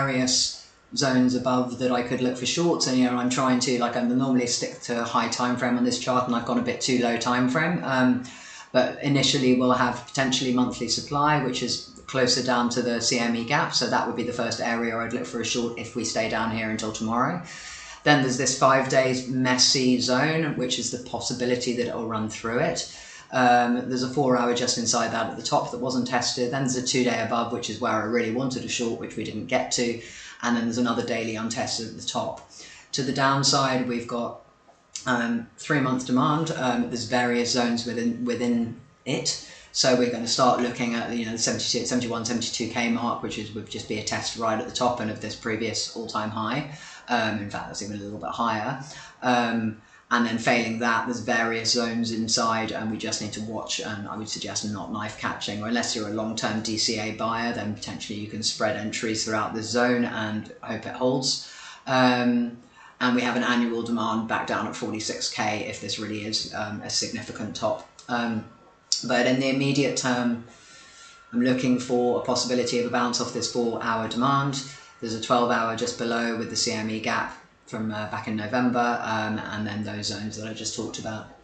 various zones above that I could look for shorts, and I'm trying to, like, I normally stick to a high time frame on this chart, and I've gone a bit too low time frame. But initially we'll have potentially monthly supply, which is closer down to the CME gap, so that would be the first area I'd look for a short if we stay down here until tomorrow. Then there's this 5 days messy zone, which is the possibility that it'll run through it. There's a 4 hour just inside that at the top that wasn't tested. Then there's a 2 day above, which is where I really wanted a short, which we didn't get to. And then there's another daily untested at the top. To the downside, we've got 3 month demand. There's various zones within it. So we're going to start looking at the 71, 72k mark, which would just be a test right at the top end of this previous all-time high. In fact, that's even a little bit higher. And then failing that, there's various zones inside, and we just need to watch. And I would suggest not knife catching, or unless you're a long-term DCA buyer, then potentially you can spread entries throughout the zone and hope it holds. And we have an annual demand back down at 46k if this really is a significant top. But in the immediate term, I'm looking for a possibility of a bounce off this 4 hour demand. There's a 12 hour just below with the CME gap from back in November, and then those zones that I just talked about.